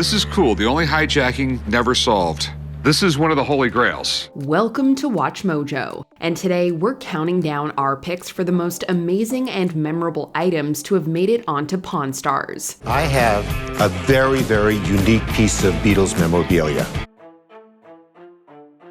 This is cool. The only hijacking never solved. This is one of the holy grails. Welcome to Watch Mojo, and today we're counting down our picks for the most amazing and memorable items to have made it onto Pawn Stars. I have a very, very unique piece of Beatles memorabilia.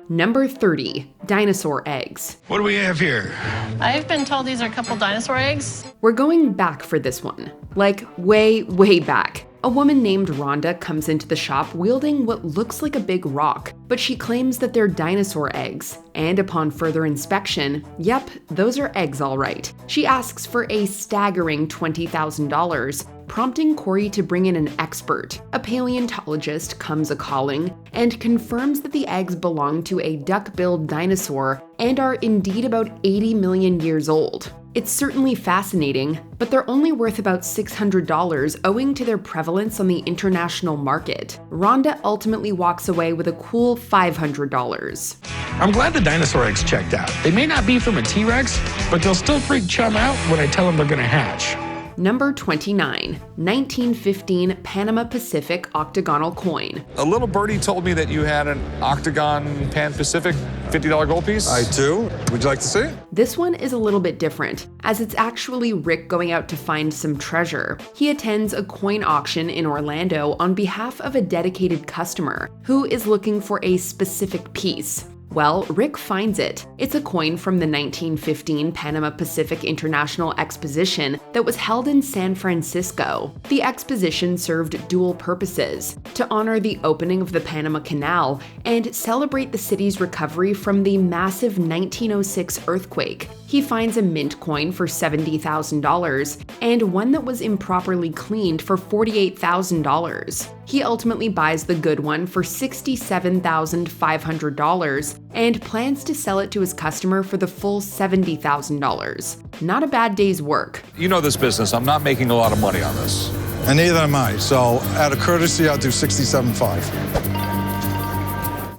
Number 30, Dinosaur Eggs. What do we have here? I've been told these are a couple dinosaur eggs. We're going back for this one. Like, way, way back. A woman named Rhonda comes into the shop wielding what looks like a big rock, but she claims that they're dinosaur eggs. And upon further inspection, yep, those are eggs all right. She asks for a staggering $20,000, prompting Corey to bring in an expert. A paleontologist comes a-calling and confirms that the eggs belong to a duck-billed dinosaur and are indeed about 80 million years old. It's certainly fascinating, but they're only worth about $600 owing to their prevalence on the international market. Rhonda ultimately walks away with a cool $500. I'm glad the dinosaur eggs checked out. They may not be from a T-Rex, but they'll still freak Chum out when I tell him they're gonna hatch. Number 29, 1915 Panama Pacific octagonal coin. A little birdie told me that you had an Octagon Pan Pacific $50 gold piece. I do. Would you like to see it? This one is a little bit different, as it's actually Rick going out to find some treasure. He attends a coin auction in Orlando on behalf of a dedicated customer who is looking for a specific piece. Well, Rick finds it. It's a coin from the 1915 Panama Pacific International Exposition that was held in San Francisco. The exposition served dual purposes: to honor the opening of the Panama Canal and celebrate the city's recovery from the massive 1906 earthquake. He finds a mint coin for $70,000 and one that was improperly cleaned for $48,000. He ultimately buys the good one for $67,500 and plans to sell it to his customer for the full $70,000. Not a bad day's work. You know this business. I'm not making a lot of money on this. And neither am I. So out of courtesy, I'll do $67.5.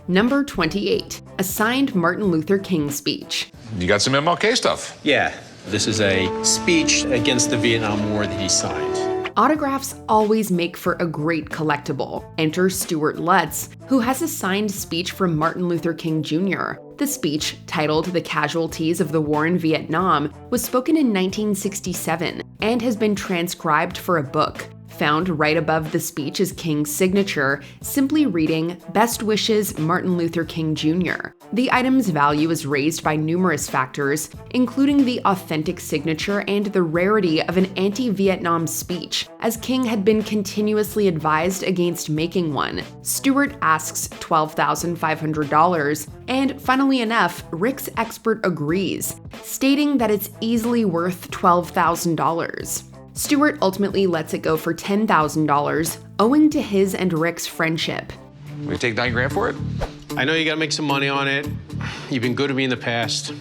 Number 28, a signed Martin Luther King speech. You got some MLK stuff. Yeah, this is a speech against the Vietnam War that he signed. Autographs always make for a great collectible. Enter Stuart Lutz, who has a signed speech from Martin Luther King Jr. The speech, titled The Casualties of the War in Vietnam, was spoken in 1967 and has been transcribed for a book. Found right above the speech is King's signature, simply reading, "Best wishes, Martin Luther King Jr." The item's value is raised by numerous factors, including the authentic signature and the rarity of an anti-Vietnam speech, as King had been continuously advised against making one. Stewart asks $12,500, and funnily enough, Rick's expert agrees, stating that it's easily worth $12,000. Stewart ultimately lets it go for $10,000, owing to his and Rick's friendship. We take $9,000 for it? I know you gotta make some money on it. You've been good to me in the past.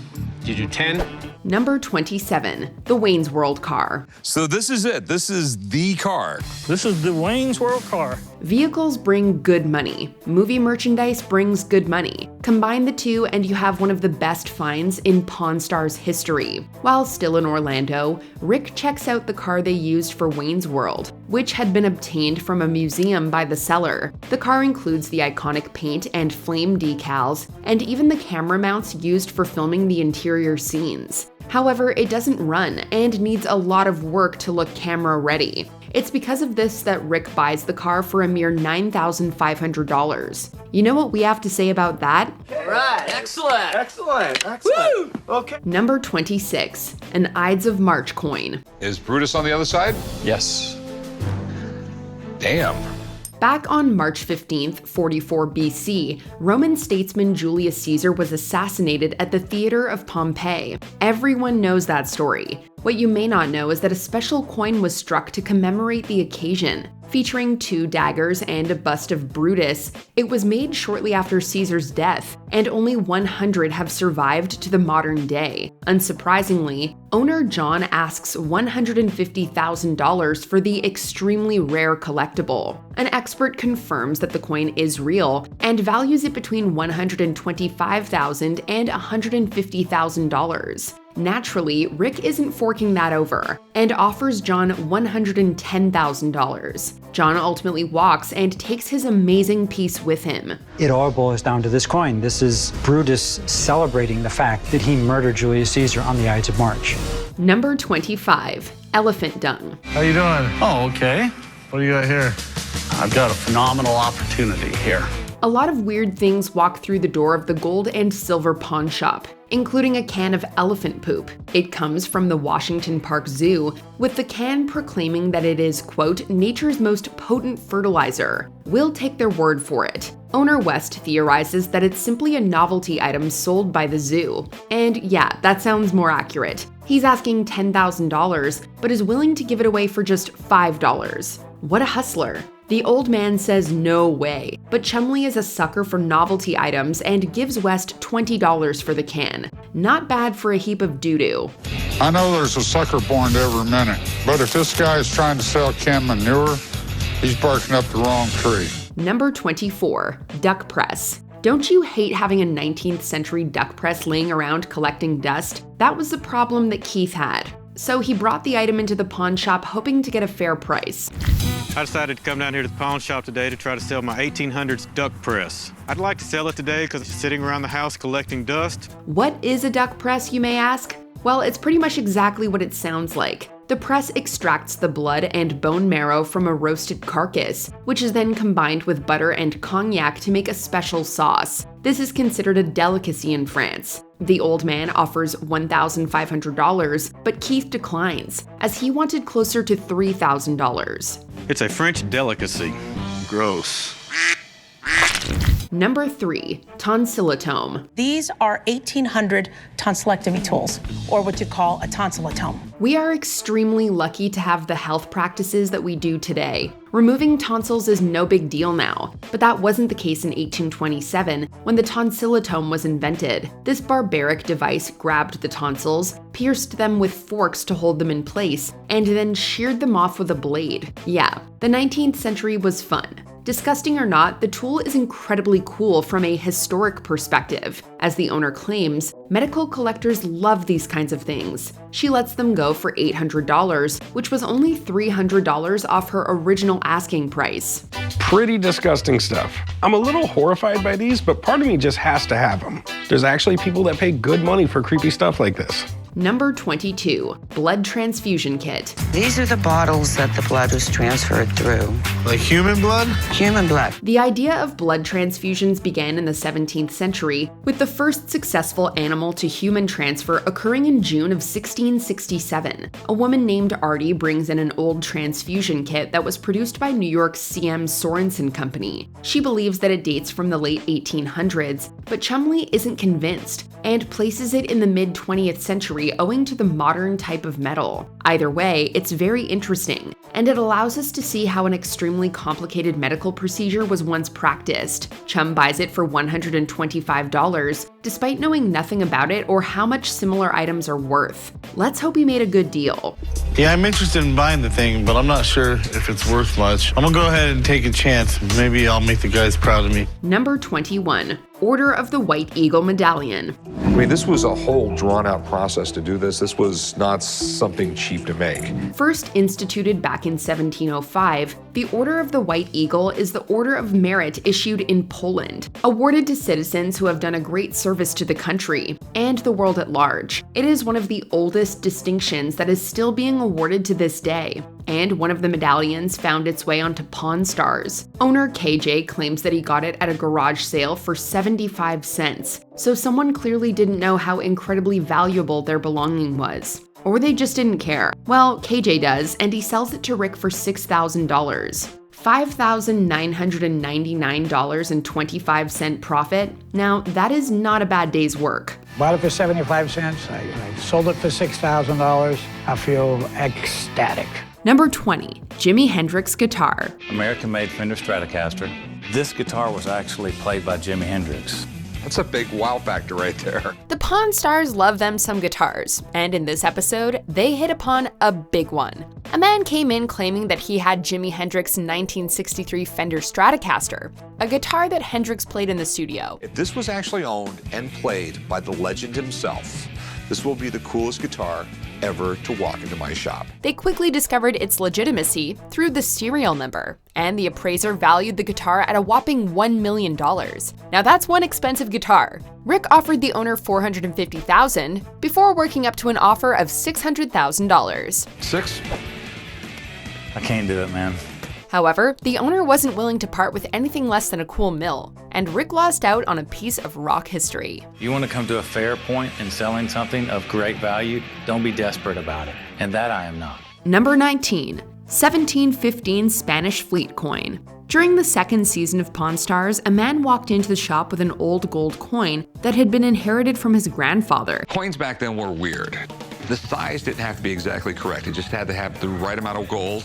Did you do 10? Number 27, the Wayne's World car. So this is it. This is the car. This is the Wayne's World car. Vehicles bring good money. Movie merchandise brings good money. Combine the two and you have one of the best finds in Pawn Stars history. While still in Orlando, Rick checks out the car they used for Wayne's World, which had been obtained from a museum by the seller. The car includes the iconic paint and flame decals, and even the camera mounts used for filming the interior scenes. However, it doesn't run and needs a lot of work to look camera ready. It's because of this that Rick buys the car for a mere $9,500. You know what we have to say about that? Right, excellent. Woo! Okay. Number 26, an Ides of March coin. Is Brutus on the other side? Yes. Damn. Back on March 15th, 44 BC, Roman statesman Julius Caesar was assassinated at the Theater of Pompeii. Everyone knows that story. What you may not know is that a special coin was struck to commemorate the occasion. Featuring 2 daggers and a bust of Brutus, it was made shortly after Caesar's death, and only 100 have survived to the modern day. Unsurprisingly, owner John asks $150,000 for the extremely rare collectible. An expert confirms that the coin is real and values it between $125,000 and $150,000. Naturally, Rick isn't forking that over and offers John $110,000. John ultimately walks and takes his amazing piece with him. It all boils down to this coin. This is Brutus celebrating the fact that he murdered Julius Caesar on the Ides of March. Number 25, elephant dung. How you doing? Oh, okay. What do you got here? I've got a phenomenal opportunity here. A lot of weird things walk through the door of the gold and silver pawn shop, including a can of elephant poop. It comes from the Washington Park Zoo, with the can proclaiming that it is, quote, nature's most potent fertilizer. We'll take their word for it. Owner West theorizes that it's simply a novelty item sold by the zoo. And yeah, that sounds more accurate. He's asking $10,000, but is willing to give it away for just $5. What a hustler. The old man says no way, but Chumley is a sucker for novelty items and gives West $20 for the can. Not bad for a heap of doo-doo. I know there's a sucker born to every minute, but if this guy is trying to sell canned manure, he's barking up the wrong tree. Number 24, duck press. Don't you hate having a 19th century duck press laying around collecting dust? That was the problem that Keith had. So he brought the item into the pawn shop hoping to get a fair price. I decided to come down here to the pawn shop today to try to sell my 1800s duck press. I'd like to sell it today because it's sitting around the house collecting dust. What is a duck press, you may ask? Well, it's pretty much exactly what it sounds like. The press extracts the blood and bone marrow from a roasted carcass, which is then combined with butter and cognac to make a special sauce. This is considered a delicacy in France. The old man offers $1,500, but Keith declines, as he wanted closer to $3,000. It's a French delicacy. Gross. Number 3, tonsilotome. These are 1800 tonsillectomy tools, or what you call a tonsilotome. We are extremely lucky to have the health practices that we do today. Removing tonsils is no big deal now, but that wasn't the case in 1827 when the tonsilotome was invented. This barbaric device grabbed the tonsils, pierced them with forks to hold them in place, and then sheared them off with a blade. Yeah, the 19th century was fun. Disgusting or not, the tool is incredibly cool from a historic perspective. As the owner claims, medical collectors love these kinds of things. She lets them go for $800, which was only $300 off her original asking price. Pretty disgusting stuff. I'm a little horrified by these, but part of me just has to have them. There's actually people that pay good money for creepy stuff like this. Number 22, blood transfusion kit. These are the bottles that the blood was transferred through. Like human blood? Human blood. The idea of blood transfusions began in the 17th century, with the first successful animal to human transfer occurring in June of 1667. A woman named Artie brings in an old transfusion kit that was produced by New York's C.M. Sorensen Company. She believes that it dates from the late 1800s, but Chumley isn't convinced and places it in the mid-20th century owing to the modern type of metal. Either way, it's very interesting, and it allows us to see how an extremely complicated medical procedure was once practiced. Chum buys it for $125, despite knowing nothing about it or how much similar items are worth. Let's hope he made a good deal. Yeah, I'm interested in buying the thing, but I'm not sure if it's worth much. I'm gonna go ahead and take a chance. Maybe I'll make the guys proud of me. Number 21, Order of the White Eagle Medallion. I mean, this was a whole drawn-out process to do this. This was not something cheap to make. First instituted back in 1705, the Order of the White Eagle is the Order of Merit issued in Poland, awarded to citizens who have done a great service to the country and the world at large. It is one of the oldest distinctions that is still being awarded to this day, and one of the medallions found its way onto Pawn Stars. Owner KJ claims that he got it at a garage sale for 75 cents, so someone clearly didn't know how incredibly valuable their belonging was. Or they just didn't care. Well, KJ does, and he sells it to Rick for $6,000. $5,999.25 profit. Now, that is not a bad day's work. Bought it for 75 cents. I sold it for $6,000. I feel ecstatic. Number 20, Jimi Hendrix guitar. American-made Fender Stratocaster. This guitar was actually played by Jimi Hendrix. That's a big wow factor right there. The Pawn Stars love them some guitars, and in this episode, they hit upon a big one. A man came in claiming that he had Jimi Hendrix's 1963 Fender Stratocaster, a guitar that Hendrix played in the studio. If this was actually owned and played by the legend himself, This will be the coolest guitar ever to walk into my shop. They quickly discovered its legitimacy through the serial number, and the appraiser valued the guitar at a whopping $1 million. Now that's one expensive guitar. Rick offered the owner $450,000 before working up to an offer of $600,000. Six? I can't do it, man. However, the owner wasn't willing to part with anything less than a cool mill, and Rick lost out on a piece of rock history. You want to come to a fair point in selling something of great value, don't be desperate about it. And that I am not. Number 19. 1715 Spanish Fleet Coin. During the second season of Pawn Stars, a man walked into the shop with an old gold coin that had been inherited from his grandfather. Coins back then were weird. The size didn't have to be exactly correct. It just had to have the right amount of gold,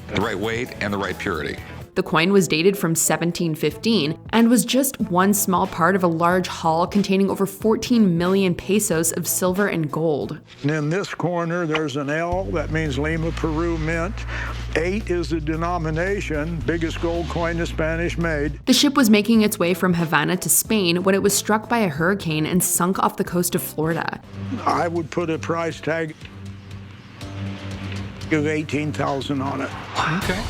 the right weight, and the right purity. The coin was dated from 1715 and was just one small part of a large haul containing over 14 million pesos of silver and gold. And in this corner, there's an L, that means Lima, Peru Mint. 8 is the denomination, biggest gold coin the Spanish made. The ship was making its way from Havana to Spain when it was struck by a hurricane and sunk off the coast of Florida. I would put a price tag of $18,000 on it. Okay.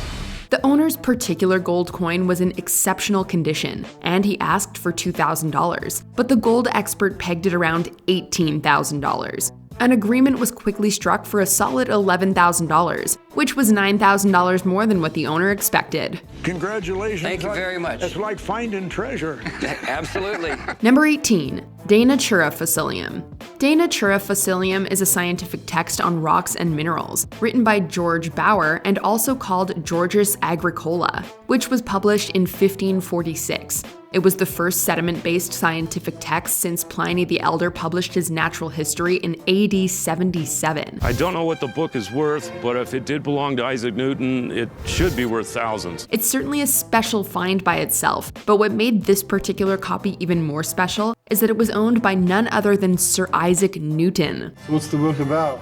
The owner's particular gold coin was in exceptional condition, and he asked for $2,000, but the gold expert pegged it around $18,000. An agreement was quickly struck for a solid $11,000, which was $9,000 more than what the owner expected. Congratulations. Thank you very much. It's like finding treasure. Absolutely. Number 18. Dinosaur Fossilium. Dinosaur Fossilium is a scientific text on rocks and minerals, written by George Bauer and also called Georgius Agricola, which was published in 1546. It was the first sediment-based scientific text since Pliny the Elder published his natural history in AD 77. I don't know what the book is worth, but if it did belong to Isaac Newton, it should be worth thousands. It's certainly a special find by itself, but what made this particular copy even more special is that it was owned by none other than Sir Isaac Newton. What's the book about?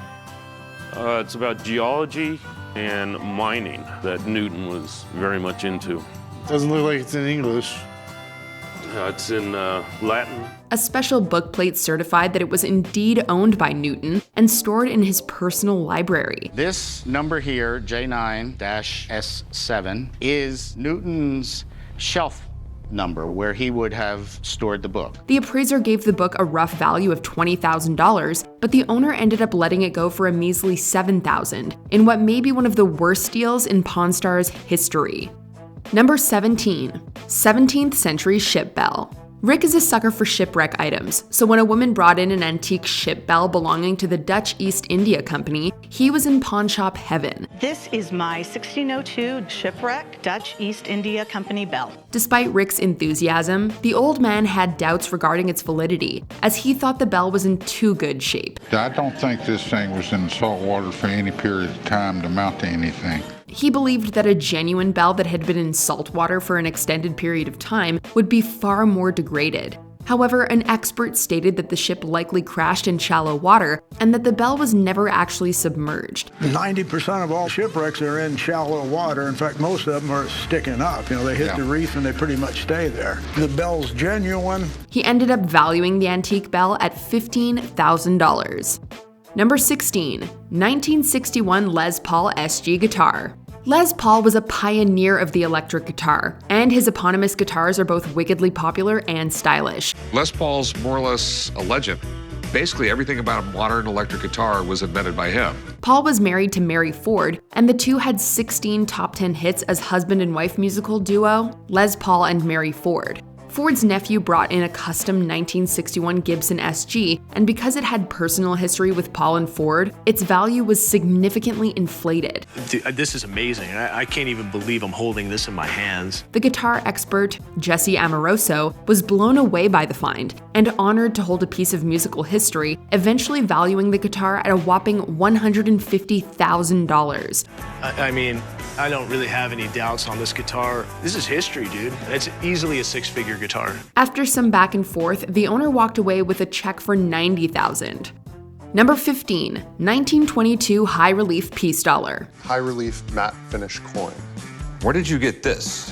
It's about geology and mining that Newton was very much into. Doesn't look like it's in English. It's in Latin. A special bookplate certified that it was indeed owned by Newton and stored in his personal library. This number here, J9-S7, is Newton's shelf number where he would have stored the book. The appraiser gave the book a rough value of $20,000, but the owner ended up letting it go for a measly $7,000 in what may be one of the worst deals in Pawn Stars history. Number 17. 17th century ship bell. Rick is a sucker for shipwreck items, so when a woman brought in an antique ship bell belonging to the Dutch East India Company, he was in pawn shop heaven. This is my 1602 Shipwreck Dutch East India Company bell. Despite Rick's enthusiasm, the old man had doubts regarding its validity, as he thought the bell was in too good shape. I don't think this thing was in salt water for any period of time to mount to anything. He believed that a genuine bell that had been in salt water for an extended period of time would be far more degraded. However, an expert stated that the ship likely crashed in shallow water and that the bell was never actually submerged. 90% of all shipwrecks are in shallow water. In fact, most of them are sticking up. They hit the reef and they pretty much stay there. The bell's genuine. He ended up valuing the antique bell at $15,000. Number 16. 1961 Les Paul SG guitar. Les Paul was a pioneer of the electric guitar, and his eponymous guitars are both wickedly popular and stylish. Les Paul's more or less a legend. Basically, everything about a modern electric guitar was invented by him. Paul was married to Mary Ford, and the two had 16 top 10 hits as husband and wife musical duo, Les Paul and Mary Ford. Ford's nephew brought in a custom 1961 Gibson SG, and because it had personal history with Paul and Ford, its value was significantly inflated. Dude, this is amazing. I can't even believe I'm holding this in my hands. The guitar expert, Jesse Amoroso, was blown away by the find and honored to hold a piece of musical history, eventually valuing the guitar at a whopping $150,000. I mean, I don't really have any doubts on this guitar. This is history, dude. It's easily a six-figure guitar. After some back and forth, the owner walked away with a check for $90,000. Number 15, 1922 high relief peace dollar. High relief matte finish coin. Where did you get this?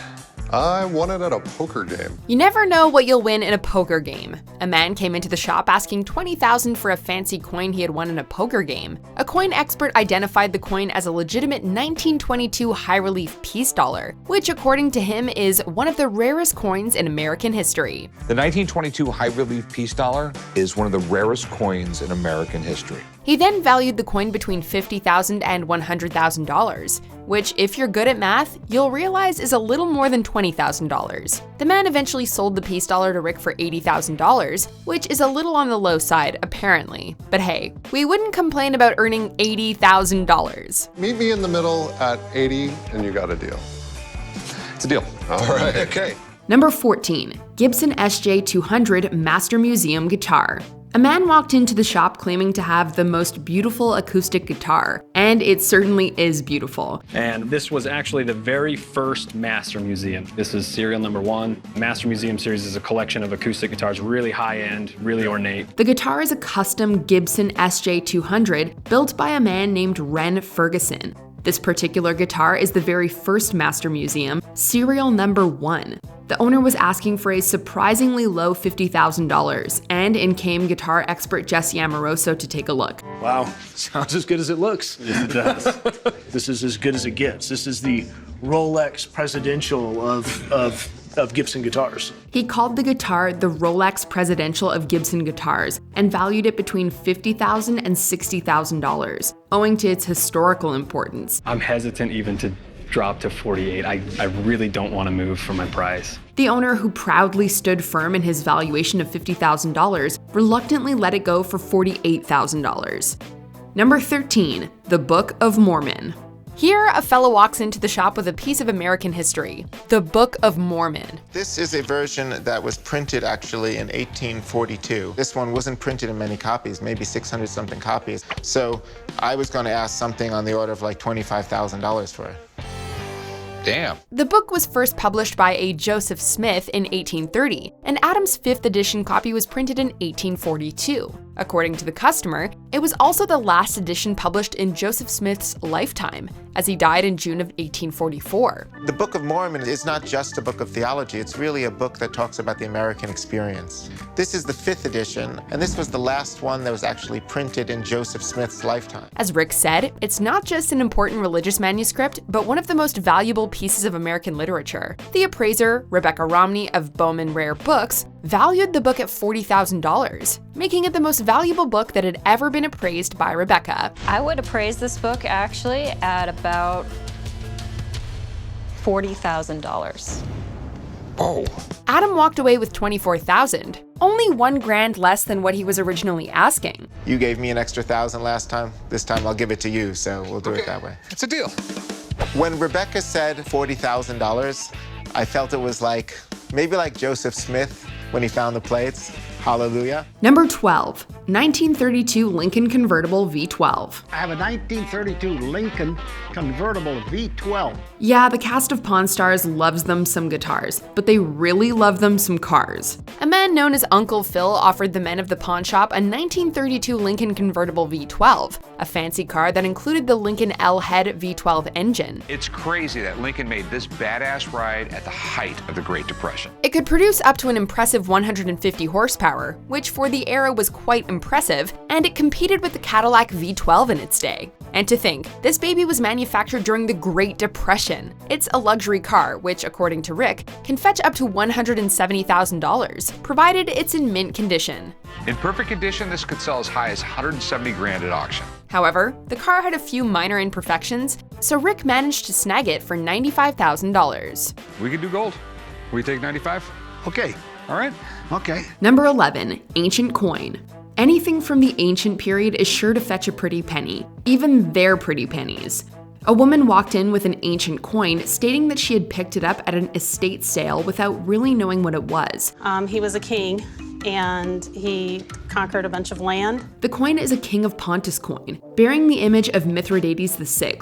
I won it at a poker game. You never know what you'll win in a poker game. A man came into the shop asking $20,000 for a fancy coin he had won in a poker game. A coin expert identified the coin as a legitimate 1922 high-relief peace dollar, which according to him is one of the rarest coins in American history. The 1922 high-relief peace dollar is one of the rarest coins in American history. He then valued the coin between $50,000 and $100,000, which, if you're good at math, you'll realize is a little more than $20,000. The man eventually sold the peace dollar to Rick for $80,000, which is a little on the low side, apparently. But hey, we wouldn't complain about earning $80,000. Meet me in the middle at 80 and you got a deal. It's a deal. All right, okay. Number 14, Gibson SJ200 Master Museum Guitar. A man walked into the shop claiming to have the most beautiful acoustic guitar, and it certainly is beautiful. And this was actually the very first Master Museum. This is serial number 1. Master Museum series is a collection of acoustic guitars, really high-end, really ornate. The guitar is a custom Gibson SJ200 built by a man named Ren Ferguson. This particular guitar is the very first Master Museum, serial number 1. The owner was asking for a surprisingly low $50,000, and in came guitar expert Jesse Amoroso to take a look. Wow, sounds as good as it looks. Yes, it does. This is as good as it gets. This is the Rolex Presidential of Gibson guitars. He called the guitar the Rolex Presidential of Gibson guitars and valued it between $50,000 and $60,000, owing to its historical importance. I'm hesitant even to drop to 48. I really don't want to move for my price. The owner, who proudly stood firm in his valuation of $50,000, reluctantly let it go for $48,000. Number 13, the Book of Mormon. Here, a fellow walks into the shop with a piece of American history, the Book of Mormon. This is a version that was printed actually in 1842. This one wasn't printed in many copies, maybe 600 something copies. So I was going to ask something on the order of like $25,000 for it. Damn. The book was first published by a Joseph Smith in 1830, and Adam's 5th edition copy was printed in 1842. According to the customer, it was also the last edition published in Joseph Smith's lifetime, as he died in June of 1844. The Book of Mormon is not just a book of theology, it's really a book that talks about the American experience. This is the 5th edition, and this was the last one that was actually printed in Joseph Smith's lifetime. As Rick said, it's not just an important religious manuscript, but one of the most valuable pieces of American literature. The appraiser, Rebecca Romney of Bowman Rare Books, valued the book at $40,000, making it the most valuable book that had ever been appraised by Rebecca. I would appraise this book actually at about $40,000. Oh. Adam walked away with $24,000, only $1,000 less than what he was originally asking. You gave me an extra $1,000 last time. This time I'll give it to you, so we'll do it that way. It's a deal. When Rebecca said $40,000, I felt it was like, maybe like Joseph Smith when he found the plates. Hallelujah. Number 12, 1932 Lincoln Convertible V12. I have a 1932 Lincoln Convertible V12. Yeah, the cast of Pawn Stars loves them some guitars, but they really love them some cars. A man known as Uncle Phil offered the men of the pawn shop a 1932 Lincoln Convertible V12, a fancy car that included the Lincoln L-head V12 engine. It's crazy that Lincoln made this badass ride at the height of the Great Depression. It could produce up to an impressive 150 horsepower, which for the era was quite impressive, and it competed with the Cadillac V12 in its day. And to think, this baby was manufactured during the Great Depression. It's a luxury car, which, according to Rick, can fetch up to $170,000, provided it's in mint condition. In perfect condition, this could sell as high as $170,000 at auction. However, the car had a few minor imperfections, so Rick managed to snag it for $95,000. We could do gold. We take 95? Okay. All right. Okay. Number 11, ancient coin. Anything from the ancient period is sure to fetch a pretty penny, even their pretty pennies. A woman walked in with an ancient coin, stating that she had picked it up at an estate sale without really knowing what it was. He was a king, and he conquered a bunch of land. The coin is a King of Pontus coin, bearing the image of Mithridates VI.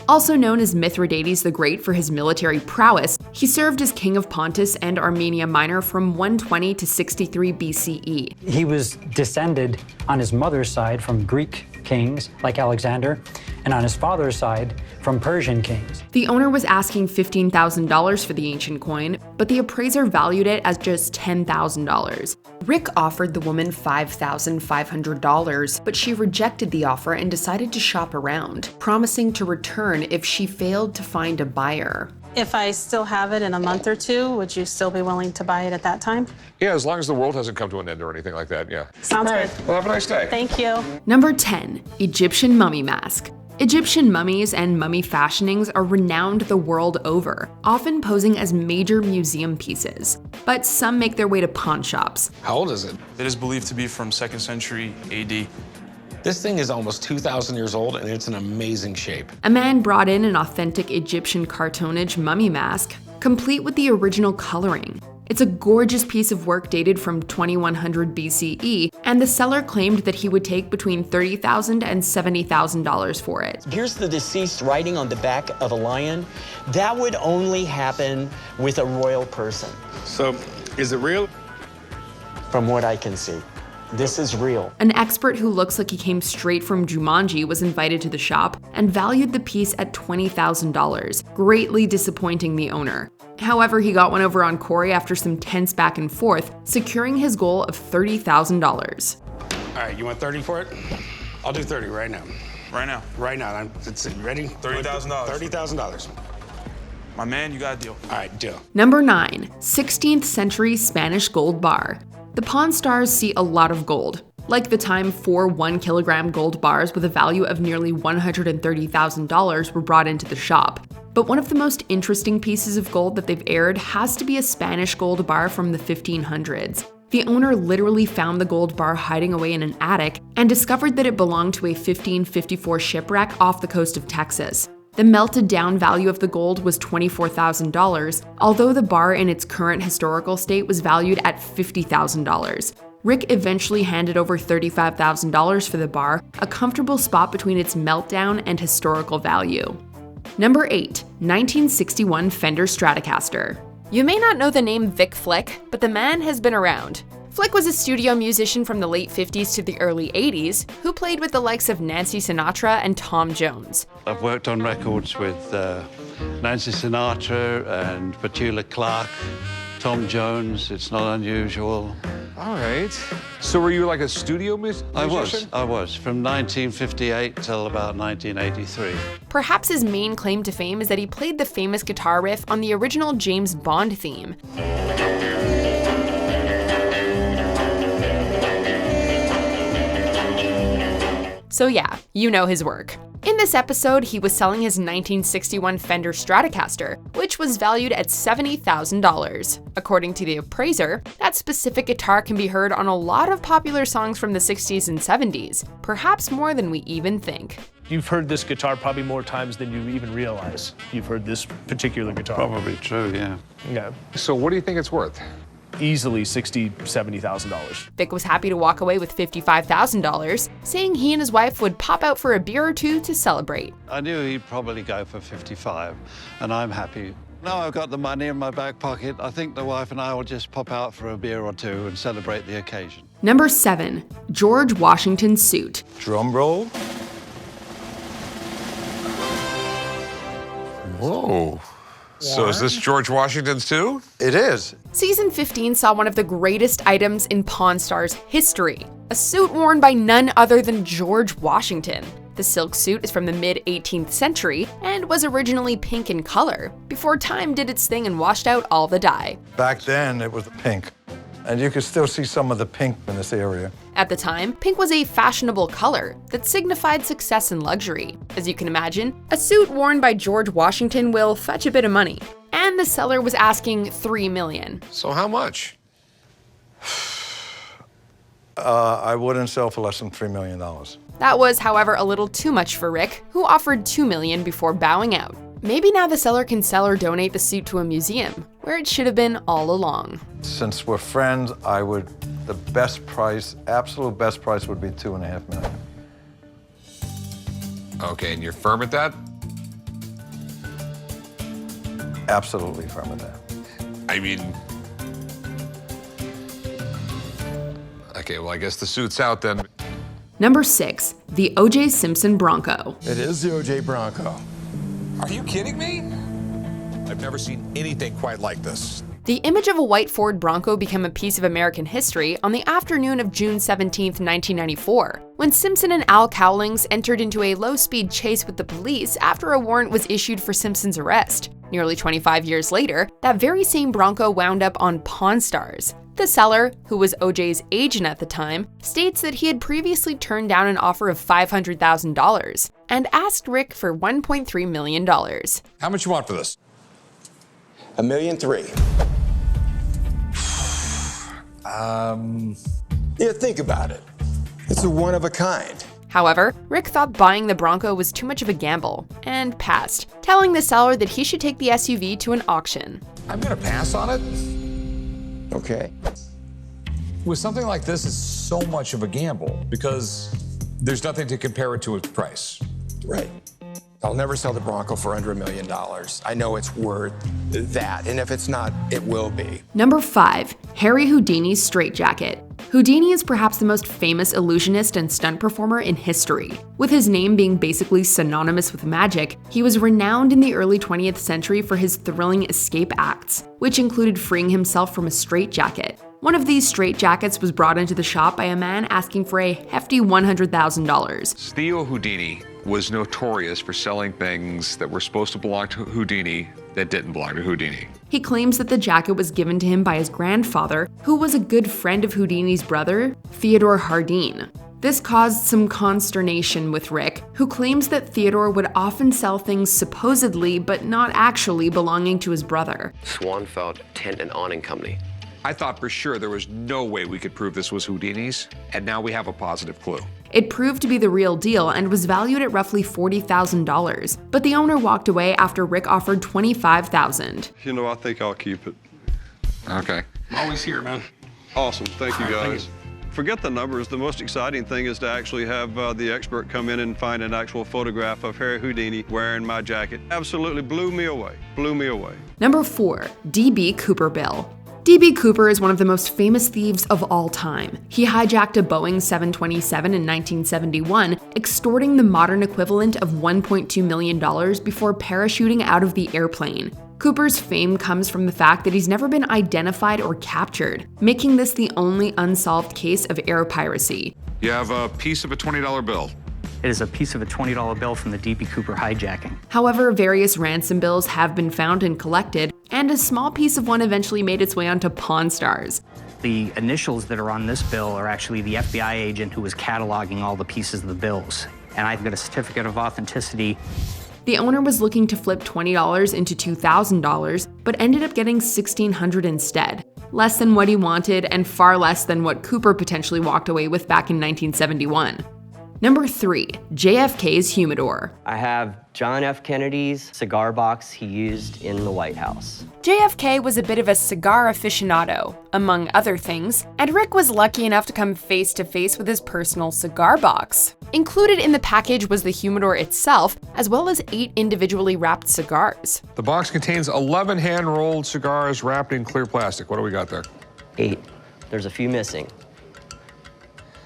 Also known as Mithridates the Great for his military prowess, he served as King of Pontus and Armenia Minor from 120 to 63 BCE. He was descended on his mother's side from Greek kings like Alexander, and on his father's side, from Persian kings. The owner was asking $15,000 for the ancient coin, but the appraiser valued it as just $10,000. Rick offered the woman $5,500, but she rejected the offer and decided to shop around, promising to return if she failed to find a buyer. If I still have it in a month or two, would you still be willing to buy it at that time? Yeah, as long as the world hasn't come to an end or anything like that, yeah. Sounds good. Well, have a nice day. Thank you. Number 10. Egyptian mummy mask. Egyptian mummies and mummy fashionings are renowned the world over, often posing as major museum pieces. But some make their way to pawn shops. How old is it? It is believed to be from 2nd century AD. This thing is almost 2,000 years old, and it's in amazing shape. A man brought in an authentic Egyptian cartonnage mummy mask, complete with the original coloring. It's a gorgeous piece of work dated from 2100 BCE, and the seller claimed that he would take between $30,000 and $70,000 for it. Here's the deceased riding on the back of a lion. That would only happen with a royal person. So, is it real? From what I can see. This is real. An expert who looks like he came straight from Jumanji was invited to the shop and valued the piece at $20,000, greatly disappointing the owner. However, he got one over on Corey after some tense back and forth, securing his goal of $30,000. All right, you want 30 for it? I'll do 30 right now. Right now? Right now. Ready? $30,000. $30,000. My man, you got a deal. All right, deal. Number 9. 16th century Spanish gold bar. The Pawn Stars see a lot of gold. Like the time 4 1-kilogram gold bars with a value of nearly $130,000 were brought into the shop. But one of the most interesting pieces of gold that they've aired has to be a Spanish gold bar from the 1500s. The owner literally found the gold bar hiding away in an attic and discovered that it belonged to a 1554 shipwreck off the coast of Texas. The melted down value of the gold was $24,000, although the bar in its current historical state was valued at $50,000. Rick eventually handed over $35,000 for the bar, a comfortable spot between its meltdown and historical value. Number 8. 1961 Fender Stratocaster. You may not know the name Vic Flick, but the man has been around. Flick was a studio musician from the late 50s to the early 80s who played with the likes of Nancy Sinatra and Tom Jones. I've worked on records with Nancy Sinatra and Petula Clark, Tom Jones. It's not unusual. All right. So were you like a studio musician? I was, from 1958 till about 1983. Perhaps his main claim to fame is that he played the famous guitar riff on the original James Bond theme. So yeah, you know his work. In this episode, he was selling his 1961 Fender Stratocaster, which was valued at $70,000. According to the appraiser, that specific guitar can be heard on a lot of popular songs from the 60s and 70s, perhaps more than we even think. You've heard this guitar probably more times than you even realize. You've heard this particular guitar. Probably true, yeah. Yeah. So what do you think it's worth? Easily $60,000, $70,000. Vic was happy to walk away with $55,000, saying he and his wife would pop out for a beer or two to celebrate. I knew he'd probably go for 55, and I'm happy. Now I've got the money in my back pocket, I think the wife and I will just pop out for a beer or two and celebrate the occasion. Number 7. George Washington suit. Drum roll. Whoa. So is this George Washington's too? It is. Season 15 saw one of the greatest items in Pawn Stars history, a suit worn by none other than George Washington. The silk suit is from the mid-18th century and was originally pink in color, before time did its thing and washed out all the dye. Back then, it was pink. And you can still see some of the pink in this area. At the time, pink was a fashionable color that signified success and luxury. As you can imagine, a suit worn by George Washington will fetch a bit of money. And the seller was asking $3 million. So how much? I wouldn't sell for less than $3 million. That was, however, a little too much for Rick, who offered $2 million before bowing out. Maybe now the seller can sell or donate the suit to a museum, where it should have been all along. Since we're friends, the best price, absolute best price would be $2.5 million. Okay, and you're firm at that? Absolutely firm at that. I mean, okay, well, I guess the suit's out then. Number 6. The O.J. Simpson Bronco. It is the O.J. Bronco. Are you kidding me? I've never seen anything quite like this. The image of a white Ford Bronco became a piece of American history on the afternoon of June 17, 1994, when Simpson and Al Cowlings entered into a low-speed chase with the police after a warrant was issued for Simpson's arrest. Nearly 25 years later, that very same Bronco wound up on Pawn Stars. The seller, who was OJ's agent at the time, states that he had previously turned down an offer of $500,000 and asked Rick for $1.3 million. How much you want for this? $1.3 million. Yeah, think about it. It's a one of a kind. However, Rick thought buying the Bronco was too much of a gamble and passed, telling the seller that he should take the SUV to an auction. I'm gonna pass on it. Okay. With something like this, it's so much of a gamble because there's nothing to compare it to its price. Right. I'll never sell the Bronco for under $1 million. I know it's worth that, and if it's not, it will be. Number 5. Harry Houdini's straitjacket. Houdini is perhaps the most famous illusionist and stunt performer in history. With his name being basically synonymous with magic, he was renowned in the early 20th century for his thrilling escape acts, which included freeing himself from a straitjacket. One of these straitjackets was brought into the shop by a man asking for a hefty $100,000. Theo Houdini was notorious for selling things that were supposed to belong to Houdini that didn't belong to Houdini. He claims that the jacket was given to him by his grandfather, who was a good friend of Houdini's brother, Theodore Hardin. This caused some consternation with Rick, who claims that Theodore would often sell things supposedly but not actually belonging to his brother. Swanfeld Tent and Awning Company. I thought for sure there was no way we could prove this was Houdini's, and now we have a positive clue. It proved to be the real deal and was valued at roughly $40,000, but the owner walked away after Rick offered $25,000. You know, I think I'll keep it. Okay. I'm always here, man. Awesome, thank you guys. Forget the numbers. The most exciting thing is to actually have the expert come in and find an actual photograph of Harry Houdini wearing my jacket. Absolutely blew me away, blew me away. Number 4, D.B. Cooper Bill. D.B. Cooper is one of the most famous thieves of all time. He hijacked a Boeing 727 in 1971, extorting the modern equivalent of $1.2 million before parachuting out of the airplane. Cooper's fame comes from the fact that he's never been identified or captured, making this the only unsolved case of air piracy. You have a piece of a $20 bill. It is a piece of a $20 bill from the D.B. Cooper hijacking. However, various ransom bills have been found and collected, and a small piece of one eventually made its way onto Pawn Stars. The initials that are on this bill are actually the FBI agent who was cataloging all the pieces of the bills. And I've got a certificate of authenticity. The owner was looking to flip $20 into $2,000, but ended up getting $1,600 instead. Less than what he wanted and far less than what Cooper potentially walked away with back in 1971. Number 3, JFK's humidor. I have John F. Kennedy's cigar box he used in the White House. JFK was a bit of a cigar aficionado, among other things, and Rick was lucky enough to come face to face with his personal cigar box. Included in the package was the humidor itself, as well as 8 individually wrapped cigars. The box contains 11 hand-rolled cigars wrapped in clear plastic. What do we got there? 8. There's a few missing.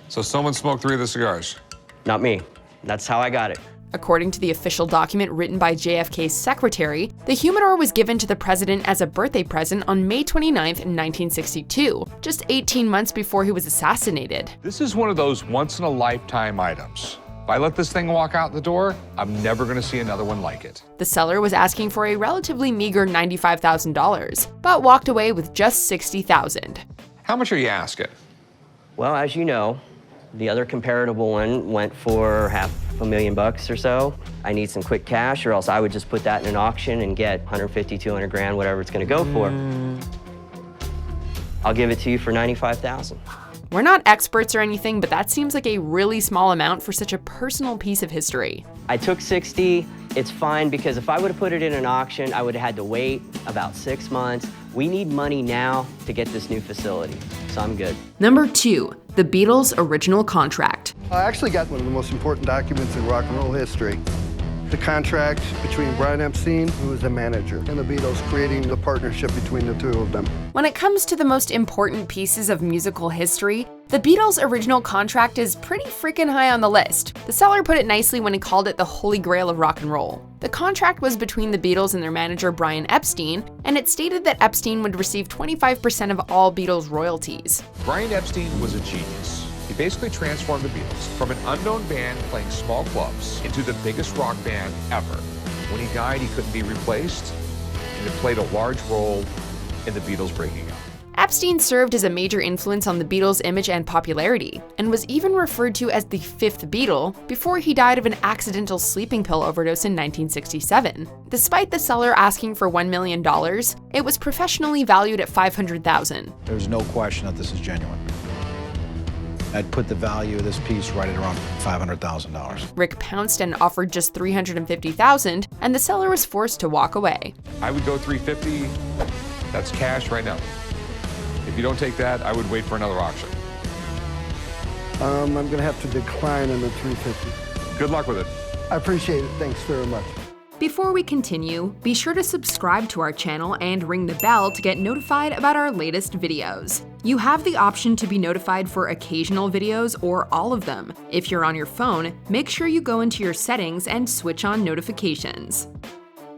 So someone smoked 3 of the cigars? Not me. That's how I got it. According to the official document written by JFK's secretary, the humidor was given to the president as a birthday present on May 29th, 1962, just 18 months before he was assassinated. This is one of those once-in-a-lifetime items. If I let this thing walk out the door, I'm never gonna see another one like it. The seller was asking for a relatively meager $95,000, but walked away with just $60,000. How much are you asking? Well, as you know, the other comparable one went for $500,000 or so. I need some quick cash, or else I would just put that in an auction and get 150, 200 grand, whatever it's gonna go for. I'll give it to you for $95,000. We're not experts or anything, but that seems like a really small amount for such a personal piece of history. I took 60. It's fine, because if I would have put it in an auction, I would have had to wait about 6 months. We need money now to get this new facility, so I'm good. Number 2, the Beatles' original contract. I actually got one of the most important documents in rock and roll history. The contract between Brian Epstein, who was the manager, and the Beatles, creating the partnership between the two of them. When it comes to the most important pieces of musical history, The Beatles' original contract is pretty freaking high on the list. The seller put it nicely when he called it the holy grail of rock and roll. The contract was between the Beatles and their manager Brian Epstein, and it stated that Epstein would receive 25% of all Beatles royalties. Brian Epstein was a genius. He basically transformed the Beatles from an unknown band playing small clubs into the biggest rock band ever. When he died, he couldn't be replaced, and it played a large role in the Beatles breaking up. Epstein served as a major influence on the Beatles' image and popularity, and was even referred to as the fifth Beatle before he died of an accidental sleeping pill overdose in 1967. Despite the seller asking for $1 million, it was professionally valued at $500,000. There's no question that this is genuine. I'd put the value of this piece right at around $500,000. Rick pounced and offered just $350,000, and the seller was forced to walk away. I would go $350. That's cash right now. If you don't take that, I would wait for another auction. I'm gonna have to decline on the $350. Good luck with it. I appreciate it, thanks very much. Before we continue, be sure to subscribe to our channel and ring the bell to get notified about our latest videos. You have the option to be notified for occasional videos or all of them. If you're on your phone, make sure you go into your settings and switch on notifications.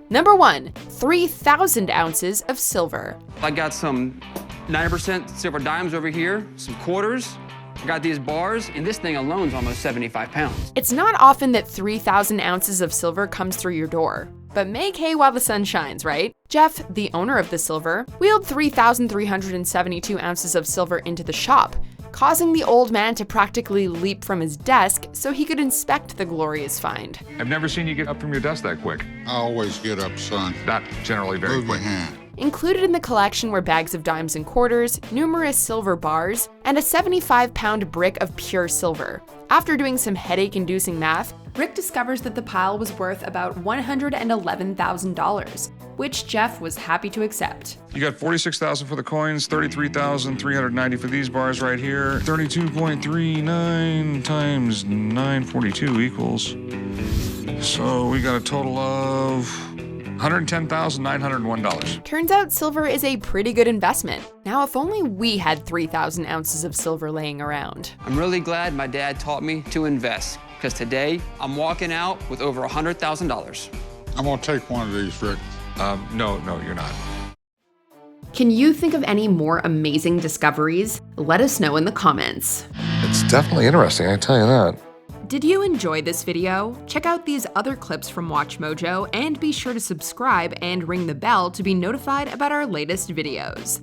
Number 1, 3,000 ounces of silver. I got some 90% silver dimes over here, some quarters. I got these bars, and this thing alone is almost 75 pounds. It's not often that 3,000 ounces of silver comes through your door, but make hay while the sun shines, right? Jeff, the owner of the silver, wheeled 3,372 ounces of silver into the shop, causing the old man to practically leap from his desk so he could inspect the glorious find. I've never seen you get up from your desk that quick. I always get up, son. Not generally very Move quick. your hand. Included in the collection were bags of dimes and quarters, numerous silver bars, and a 75-pound brick of pure silver. After doing some headache-inducing math, Rick discovers that the pile was worth about $111,000, which Jeff was happy to accept. You got $46,000 for the coins, $33,390 for these bars right here. 32.39 times 942 equals. So we got a total of $110,901. Turns out silver is a pretty good investment. Now, if only we had 3,000 ounces of silver laying around. I'm really glad my dad taught me to invest, because today I'm walking out with over $100,000. I'm gonna take one of these, Rick. No, you're not. Can you think of any more amazing discoveries? Let us know in the comments. It's definitely interesting, I tell you that. Did you enjoy this video? Check out these other clips from WatchMojo and be sure to subscribe and ring the bell to be notified about our latest videos.